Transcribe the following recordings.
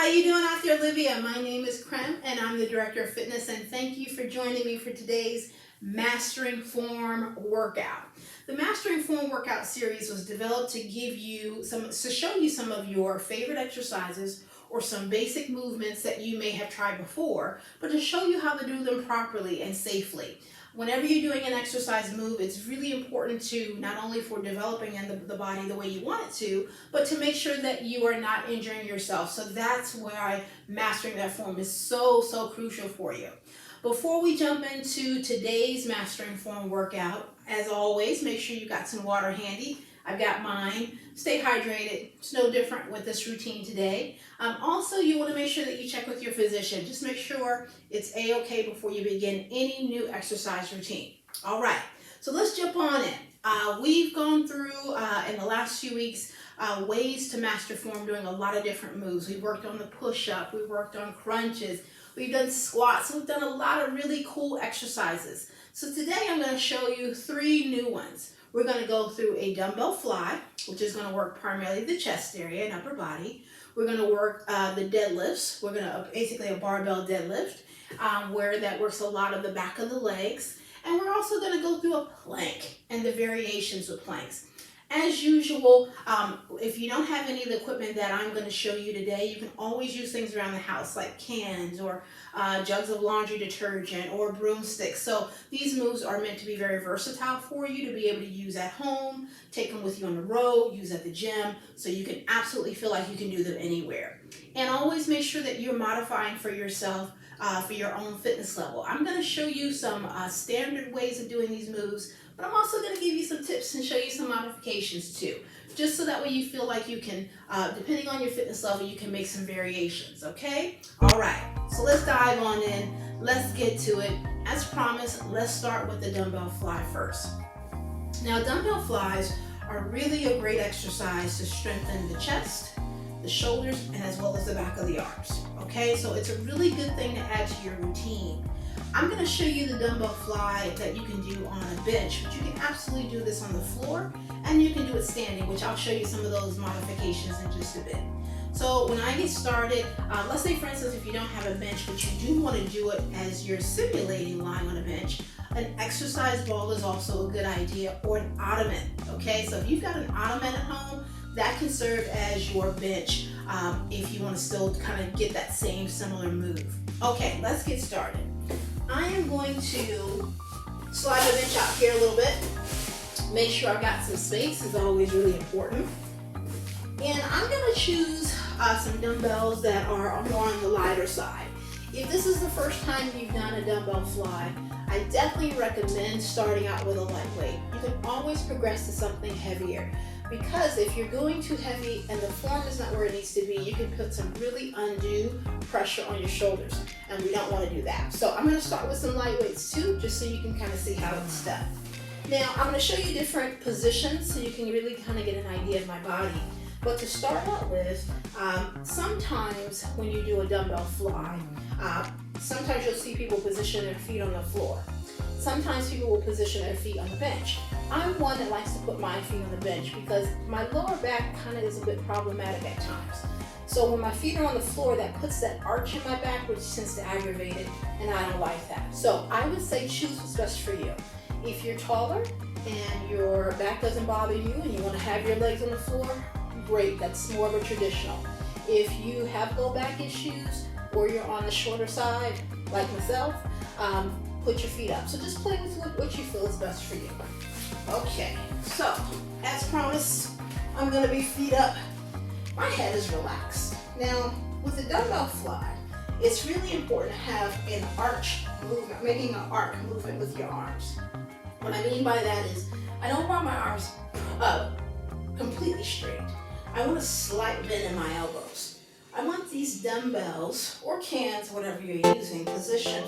you doing out there, Olivia? My name is Crem, and I'm the Director of Fitness, and thank you for joining me for today's Mastering Form workout. The Mastering Form workout series was developed to show you some of your favorite exercises or some basic movements that you may have tried before, but to show you how to do them properly and safely. Whenever you're doing an exercise move, it's really important to not only for developing the body the way you want it to, but to make sure that you are not injuring yourself. So that's why mastering that form is so crucial for you. Before we jump into today's Mastering Form workout, as always, make sure you got some water handy. I've got mine. Stay hydrated. It's no different with this routine today. Also, you want to make sure that you check with your physician. Just make sure it's A-okay before you begin any new exercise routine. All right, so let's jump on in. We've gone through, in the last few weeks, ways to master form doing a lot of different moves. We've worked on the push-up. We've worked on crunches. We've done squats. We've done a lot of really cool exercises. So today I'm going to show you 3 new ones. We're going to go through a dumbbell fly, which is going to work primarily the chest area and upper body. We're going to work the deadlifts. We're going to basically a barbell deadlift, where that works a lot of the back of the legs. And we're also going to go through a plank and the variations with planks. As usual, if you don't have any of the equipment that I'm going to show you today, you can always use things around the house like cans or jugs of laundry detergent or broomsticks. So these moves are meant to be very versatile for you to be able to use at home, take them with you on the road, use at the gym, so you can absolutely feel like you can do them anywhere. And always make sure that you're modifying for yourself for your own fitness level. I'm going to show you some standard ways of doing these moves, but I'm also going to give you some tips and show you some modifications too, just so that way you feel like you can, depending on your fitness level, you can make some variations, okay? All right, so let's dive on in. Let's get to it. As promised, let's start with the dumbbell fly first. Now, dumbbell flies are really a great exercise to strengthen the chest, the shoulders, and as well as the back of the arms, okay? So it's a really good thing to add to your routine. I'm going to show you the dumbbell fly that you can do on a bench, but you can absolutely do this on the floor, and you can do it standing, which I'll show you some of those modifications in just a bit. So when I get started, let's say for instance, if you don't have a bench, but you do want to do it as you're simulating lying on a bench, an exercise ball is also a good idea, or an ottoman, okay? So if you've got an ottoman at home, that can serve as your bench if you want to still kind of get that same similar move. Okay, let's get started. I am going to slide the bench out here a little bit. Make sure I've got some space, is always really important. And I'm going to choose some dumbbells that are more on the lighter side. If this is the first time you've done a dumbbell fly, I definitely recommend starting out with a lightweight. You can always progress to something heavier, because if you're going too heavy and the form is not where it needs to be, you can put some really undue pressure on your shoulders, and we don't want to do that. So I'm going to start with some lightweights too, just so you can kind of see how it's done. Now I'm going to show you different positions so you can really kind of get an idea of my body. But to start out with, sometimes when you do a dumbbell fly, sometimes you'll see people position their feet on the floor. Sometimes people will position their feet on the bench. I'm one that likes to put my feet on the bench because my lower back kind of is a bit problematic at times. So when my feet are on the floor, that puts that arch in my back, which tends to aggravate it, and I don't like that. So I would say choose what's best for you. If you're taller and your back doesn't bother you and you want to have your legs on the floor, great, that's more of a traditional. If you have low back issues or you're on the shorter side, like myself, put your feet up. So just play with what you feel is best for you. Okay, so as promised, I'm going to be feet up. My head is relaxed. Now, with the dumbbell fly, it's really important to have an arch movement, making an arc movement with your arms. What I mean by that is, I don't want my arms up completely straight. I want a slight bend in my elbows. I want these dumbbells or cans, whatever you're using, positioned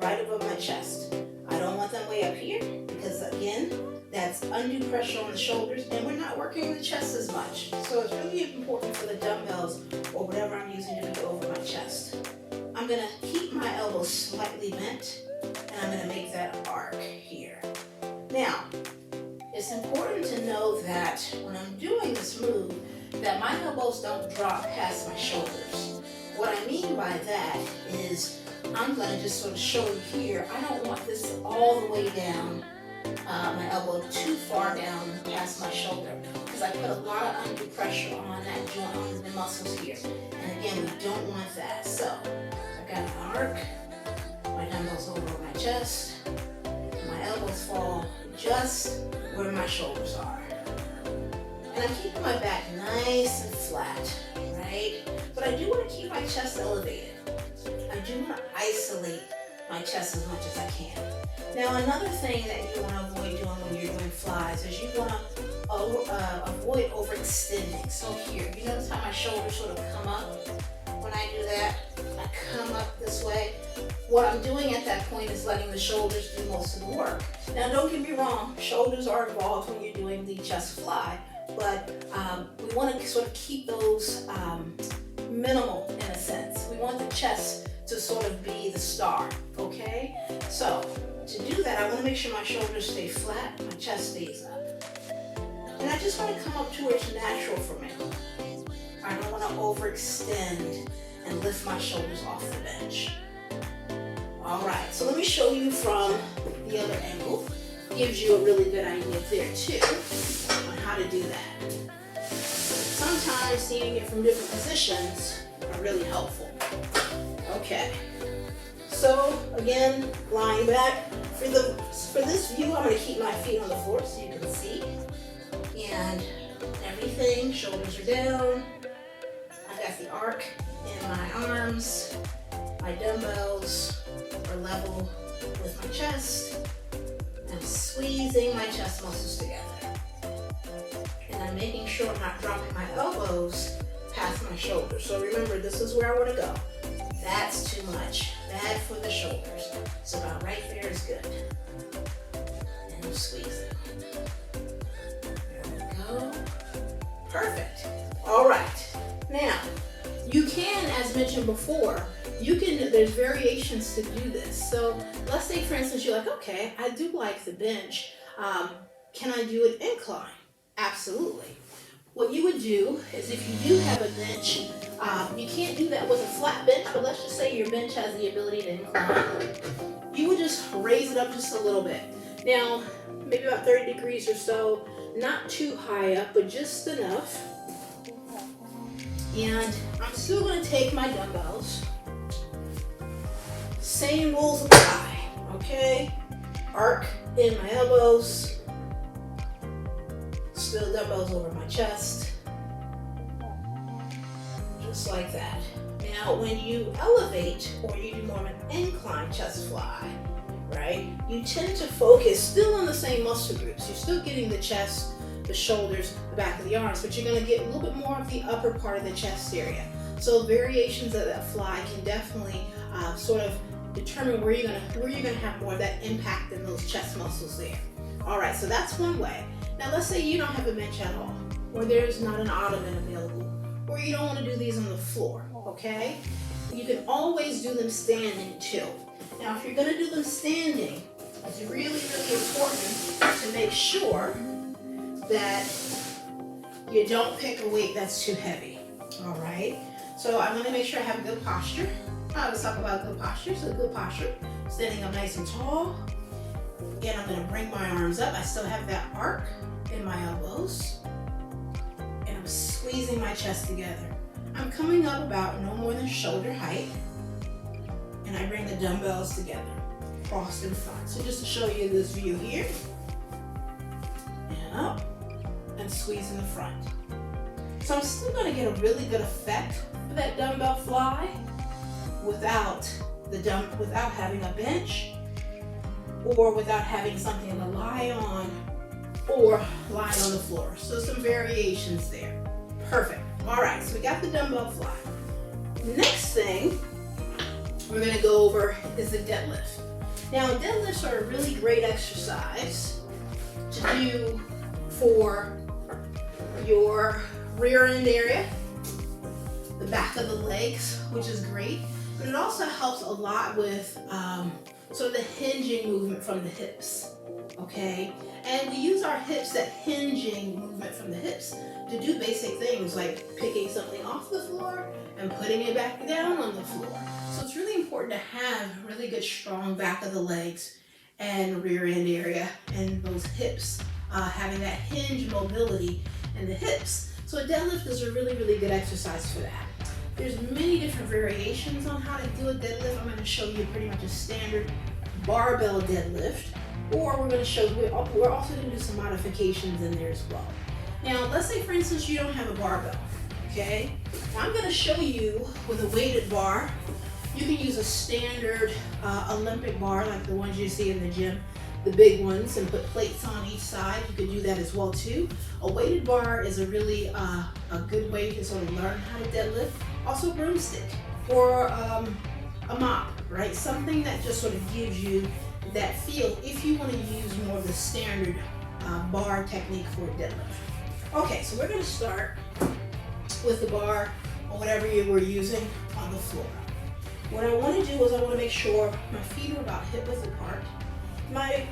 right above my chest. I don't want them way up here because, again, that's undue pressure on the shoulders and we're not working the chest as much. So it's really important for the dumbbells or whatever I'm using to go over my chest. I'm going to keep my elbows slightly bent and I'm going to make that arc here. Now, it's important to know that when I'm doing this move, that my elbows don't drop past my shoulders. What mean by that is I'm going to just sort of show you here. I don't want this all the way down, my elbow too far down past my shoulder, because I put a lot of undue pressure on that joint, on the muscles here. And again, we don't want that. So I've got my arc, my dumbbells over my chest, my elbows fall just where my shoulders are. And I'm keeping my back nice and flat, right? But I do want to keep my chest elevated. I do want to isolate my chest as much as I can. Now, another thing that you want to avoid doing when you're doing flies is you want to avoid overextending. So here, you notice how my shoulders sort of come up? When I do that, I come up this way. What I'm doing at that point is letting the shoulders do most of the work. Now, don't get me wrong, shoulders are involved when you're doing the chest fly, but we want to sort of keep those minimal in a sense. We want the chest to sort of be the star, okay? So to do that, I want to make sure my shoulders stay flat, my chest stays up. And I just want to come up to where it's natural for me. I don't want to overextend and lift my shoulders off the bench. All right, so let me show you from the other angle. Gives you a really good idea there too on how to do that. Sometimes seeing it from different positions are really helpful. Okay, so again, lying back. For this view, I'm going to keep my feet on the floor so you can see. And everything, shoulders are down. I've got the arc in my arms. My dumbbells are level with my chest. I'm squeezing my chest muscles together. And I'm making sure I'm not dropping my elbows past my shoulders. So remember, this is where I want to go. That's too much. Bad for the shoulders. So about right there is good. And you squeeze it. There we go. Perfect. All right. Now, you can, as mentioned before, there's variations to do this. So let's say, for instance, you're like, okay, I do like the bench. Can I do an incline? Absolutely. What you would do is, if you do have a bench, you can't do that with a flat bench, but let's just say your bench has the ability to incline. You would just raise it up just a little bit. Now, maybe about 30 degrees or so, not too high up, but just enough. And I'm still going to take my dumbbells. Same rules apply, okay? Arc in my elbows. Still dumbbells over my chest. Just like that. Now, when you elevate or you do more of an incline chest fly, right, you tend to focus still on the same muscle groups. You're still getting the chest, the shoulders, the back of the arms, but you're going to get a little bit more of the upper part of the chest area. So variations of that fly can definitely sort of determine where you're gonna have more of that impact in those chest muscles there. All right, so that's one way. Now let's say you don't have a bench at all, or there's not an ottoman available, or you don't want to do these on the floor, okay? You can always do them standing too. Now if you're gonna do them standing, it's really, really important to make sure that you don't pick a weight that's too heavy, all right? So I'm gonna make sure I have a good posture. Let's talk about good posture. So good posture, standing up nice and tall. Again, I'm gonna bring my arms up. I still have that arc in my elbows. And I'm squeezing my chest together. I'm coming up about no more than shoulder height. And I bring the dumbbells together, crossed in front. So just to show you this view here. And up, and squeeze in the front. So I'm still gonna get a really good effect for that dumbbell fly without having a bench, or without having something to lie on, or lying on the floor. So some variations there. Perfect. All right, so we got the dumbbell fly. Next thing we're gonna go over is the deadlift. Now, deadlifts are a really great exercise to do for your rear end area, the back of the legs, which is great. But it also helps a lot with sort of the hinging movement from the hips. okay? And we use our hips, that hinging movement from the hips, to do basic things like picking something off the floor and putting it back down on the floor. So it's really important to have really good strong back of the legs and rear end area and those hips, having that hinge mobility in the hips. So a deadlift is a really, really good exercise for that. There's many different variations on how to do a deadlift. I'm going to show you pretty much a standard barbell deadlift, or we're going to show you, we're also going to do some modifications in there as well. Now, let's say for instance you don't have a barbell, okay? Now I'm going to show you with a weighted bar. You can use a standard Olympic bar like the ones you see in the gym, the big ones, and put plates on each side. You could do that as well too. A weighted bar is a really a good way to sort of learn how to deadlift. Also a broomstick or a mop, right? Something that just sort of gives you that feel if you want to use more of the standard bar technique for a deadlift. Okay, so we're going to start with the bar or whatever you were using on the floor. What I want to do is I want to make sure my feet are about hip width apart. My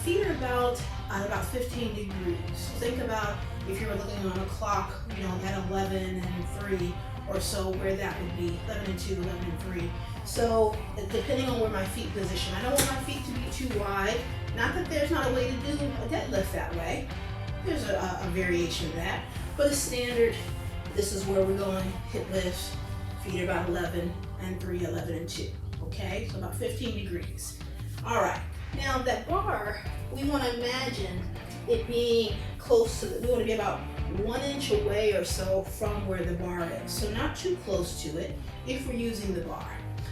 feet are about 15 degrees. So think about if you were looking on a clock, you know, at 11 and 3 or so, where that would be, 11 and 2, 11 and 3. So depending on where my feet position, I don't want my feet to be too wide. Not that there's not a way to do a deadlift that way. There's a variation of that. But a standard, this is where we're going, hip width, feet are about 11 and 3, 11 and 2. Okay, so about 15 degrees. All right. Now that bar, we want to imagine it being close to, we want to be about 1 inch away or so from where the bar is. So not too close to it if we're using the bar,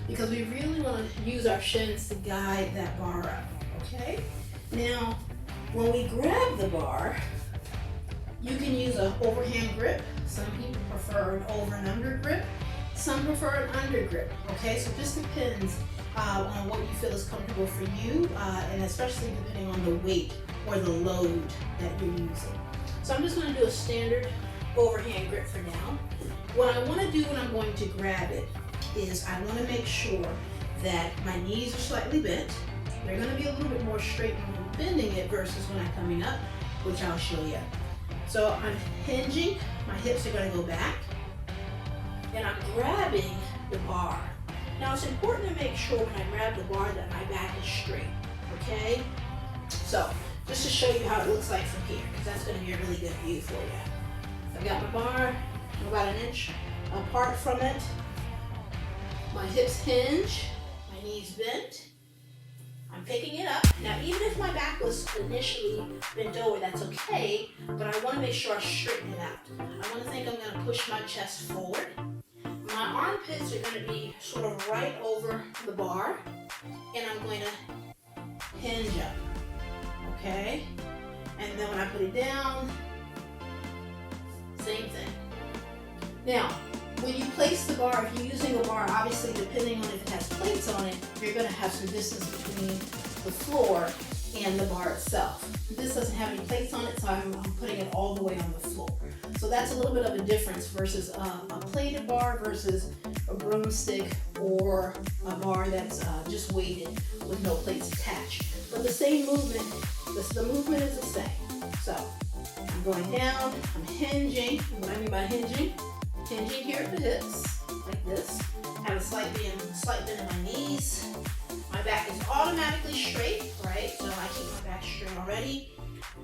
because we really want to use our shins to guide that bar up, okay? Now, when we grab the bar, you can use an overhand grip. Some people prefer an over and under grip. Some prefer an under grip, okay? So it just depends on what you feel is comfortable for you, and especially depending on the weight or the load that you're using. So I'm just going to do a standard overhand grip for now. What I want to do when I'm going to grab it is I want to make sure that my knees are slightly bent. They're going to be a little bit more straight when I'm bending it versus when I'm coming up, which I'll show you. So I'm hinging, my hips are going to go back, and I'm grabbing the bar. Now it's important to make sure when I grab the bar that my back is straight, okay? So just to show you how it looks like from here, because that's going to be a really good view for you. I've got my bar, I'm about 1 inch apart from it. My hips hinge, my knees bent. I'm picking it up. Now, even if my back was initially bent over, that's okay, but I want to make sure I straighten it out. I want to think I'm going to push my chest forward. My armpits are going to be sort of right over the bar, and I'm going to hinge up, okay? And then when I put it down, same thing. Now, when you place the bar, if you're using a bar, obviously depending on if it has plates on it, you're going to have some distance between the floor and the bar itself. This doesn't have any plates on it, so I'm putting it all the way on the floor. So that's a little bit of a difference versus a plated bar versus a broomstick or a bar that's just weighted with no plates attached. But the same movement, the movement is the same. So I'm going down, I'm hinging. What I mean by hinging here at the hips, like this. I have a slight bend in my knees. My back is automatically straight, right? So I keep my back straight already.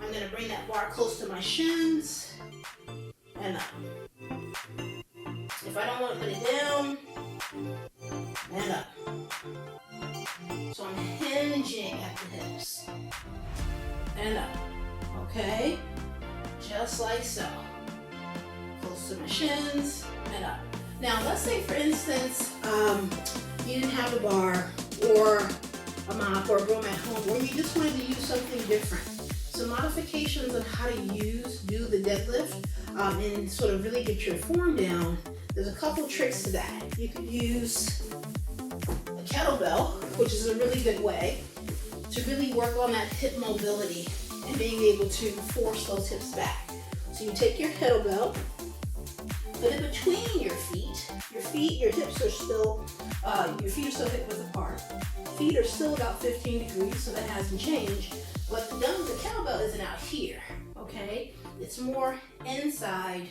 I'm gonna bring that bar close to my shins and up. If I don't want to put it down, and up. So I'm hinging at the hips and up, okay? Just like so. Close to my shins and up. Now, let's say for instance, you didn't have a bar or a mop or a broom at home, or you just wanted to use something different. Some modifications on how to do the deadlift and sort of really get your form down. There's a couple tricks to that. You could use a kettlebell, which is a really good way to really work on that hip mobility and being able to force those hips back. So you take your kettlebell But in between your hips are still, your feet are still hip width apart. Feet are still about 15 degrees, so that hasn't changed. But the kettlebell isn't out here, okay? It's more inside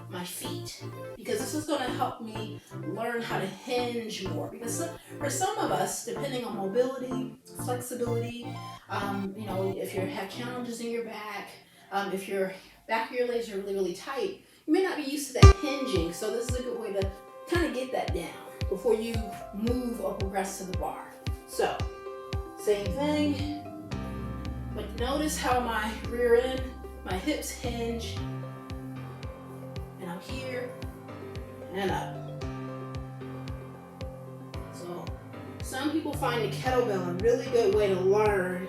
my feet, because this is going to help me learn how to hinge more. Because for some of us, depending on mobility, flexibility, if you have challenges in your back, if your back of your legs are really, really tight, you may not be used to that hinging. So this is a good way to kind of get that down before you move or progress to the bar. So, same thing, but notice how my rear end, my hips hinge, and I'm here and up. So, some people find the kettlebell a really good way to learn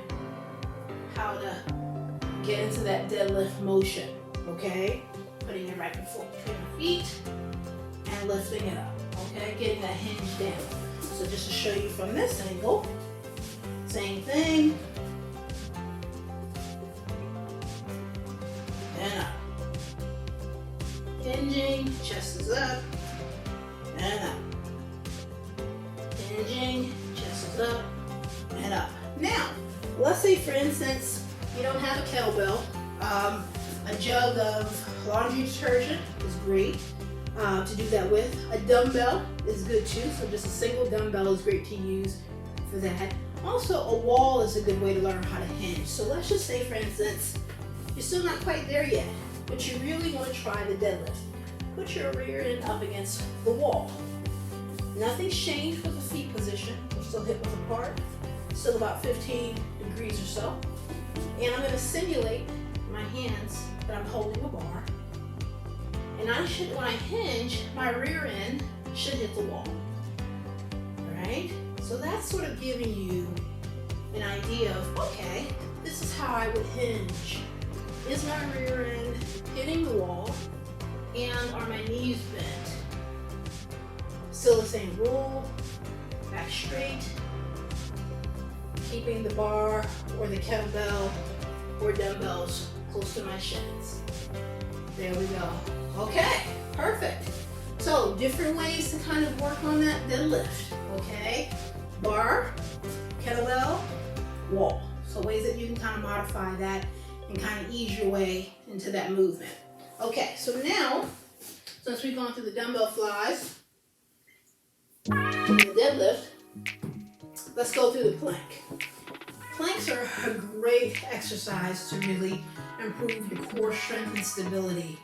how to get into that deadlift motion, okay? Putting your right foot between your feet and lifting it up, okay? Getting that hinge down. So just to show you from this angle, same thing, and up. Hinging, chest is up, and up. Hinging, chest is up, and up. Now, let's say for instance, you don't have a kettlebell. A jug of laundry detergent is great to do that with. A dumbbell is good too, so just a single dumbbell is great to use for that. Also, a wall is a good way to learn how to hinge. So let's just say, for instance, you're still not quite there yet, but you really want to try the deadlift. Put your rear end up against the wall. Nothing's changed with the feet position. We're still hip width apart, still about 15 degrees or so. And I'm going to simulate my hands that I'm holding a bar. And when I hinge, my rear end should hit the wall. Right? So that's sort of giving you an idea of, okay, this is how I would hinge. Is my rear end hitting the wall? And are my knees bent? Still the same rule, back straight, keeping the bar or the kettlebell or dumbbells close to my shins. There we go. Okay, perfect. So different ways to kind of work on that deadlift, okay? Bar, kettlebell, wall. So ways that you can kind of modify that and kind of ease your way into that movement. Okay, so now, since we've gone through the dumbbell flies and the deadlift, let's go through the plank. Planks are a great exercise to really improve your core strength and stability.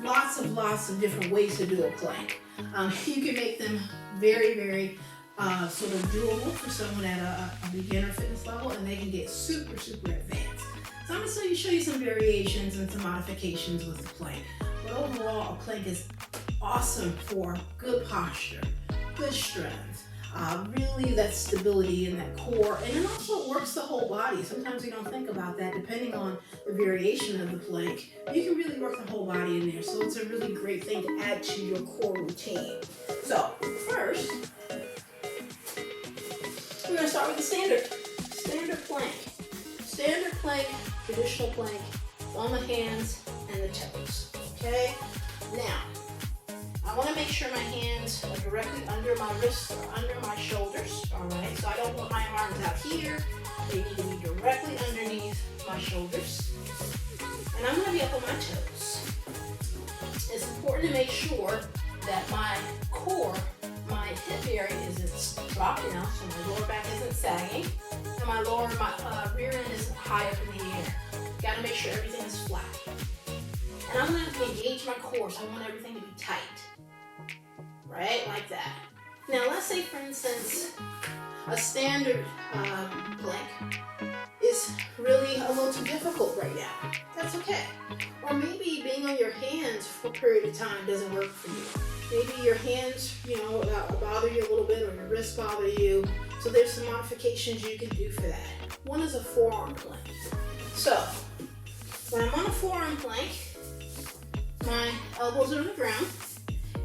Lots of different ways to do a plank. You can make them very, very sort of doable for someone at a beginner fitness level, and they can get super, super advanced. So I'm going to show you some variations and some modifications with the plank. But overall, a plank is awesome for good posture, good strength, really that stability in that core, and it also works the whole body. Sometimes we don't think about that. Depending on the variation of the plank, you can really work the whole body in there. So it's a really great thing to add to your core routine. So first, we're going to start with the standard plank. Standard plank, traditional plank, on the hands and the toes, okay? Now, I want to make sure my hands are directly under my wrists or under my shoulders, all right? So I don't want my arms out here. They need to be directly underneath my shoulders. And I'm going to be up on my toes. It's important to make sure that my core, my hip area isn't dropping out, so my lower back isn't sagging, and my rear end isn't high up in the air. Got to make sure everything is flat. And I'm going to engage my core, so I want everything to be tight. Right, like that. Now let's say, for instance, a standard plank is really a little too difficult right now. That's okay. Or maybe being on your hands for a period of time doesn't work for you. Maybe your hands, bother you a little bit, or your wrists bother you. So there's some modifications you can do for that. One is a forearm plank. So when I'm on a forearm plank, my elbows are on the ground.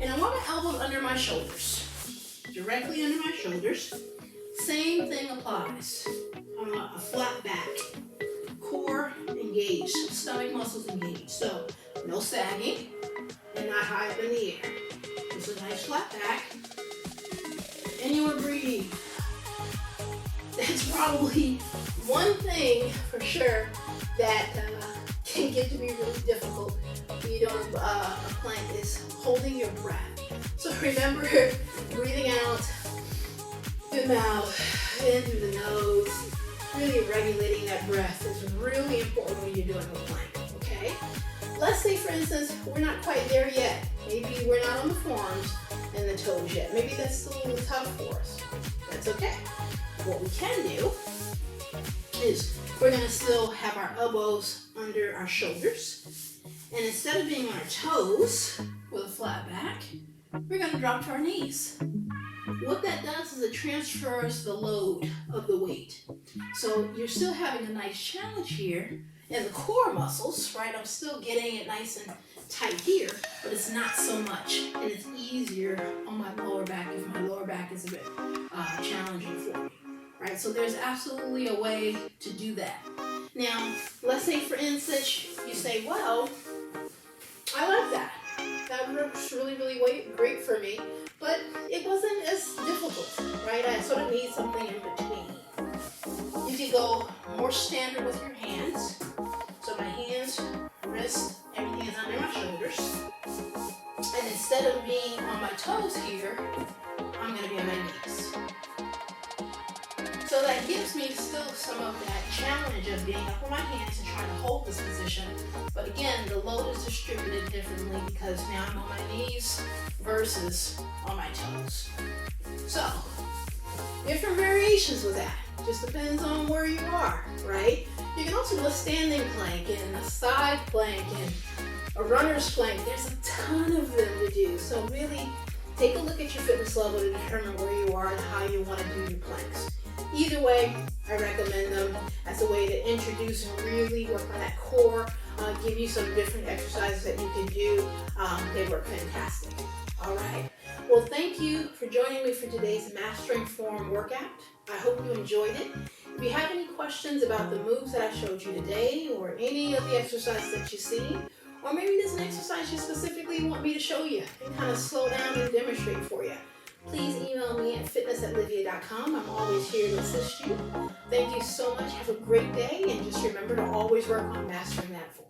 And I want my elbows under my shoulders, directly under my shoulders. Same thing applies. I want a flat back, core engaged, stomach muscles engaged. So no sagging, and not high up in the air. Just a nice flat back. And you want to breathe. That's probably one thing for sure that can get to be really difficult when you don't a plank is holding your breath. So remember, breathing out through the mouth, in through the nose, really regulating that breath is really important when you're doing a plank, okay? Let's say, for instance, we're not quite there yet. Maybe we're not on the forearms and the toes yet. Maybe that's still a little tough for us. That's okay. What we can do is we're going to still have our elbows under our shoulders. And instead of being on our toes with a flat back, we're going to drop to our knees. What that does is it transfers the load of the weight. So you're still having a nice challenge here in the core muscles, right? I'm still getting it nice and tight here, but it's not so much. And it's easier on my lower back if my lower back is a bit challenging for me, right? So there's absolutely a way to do that. Now, let's say, for instance, you say, well, I like that. That works really, really great for me, but it wasn't as difficult, right? I sort of need something in between. You can go more standard with your hands. So my hands, wrist, everything is under my shoulders. And instead of being on my toes here, I'm going to be on my knees. So that gives me still some of that challenge of being up on my hands and trying to hold this position. But again, the load is distributed differently because now I'm on my knees versus on my toes. So, different variations with that. Just depends on where you are, right? You can also do a standing plank and a side plank and a runner's plank. There's a ton of them to do. So really take a look at your fitness level to determine where you are and how you want to do your planks. Either way, I recommend them as a way to introduce and really work on that core, give you some different exercises that you can do. They work fantastic. All right. Well, thank you for joining me for today's Mastering Form workout. I hope you enjoyed it. If you have any questions about the moves that I showed you today or any of the exercises that you see, or maybe there's an exercise you specifically want me to show you and kind of slow down and demonstrate for you, please email me at fitness@livia.com. I'm always here to assist you. Thank you so much. Have a great day, and just remember to always work on mastering that form.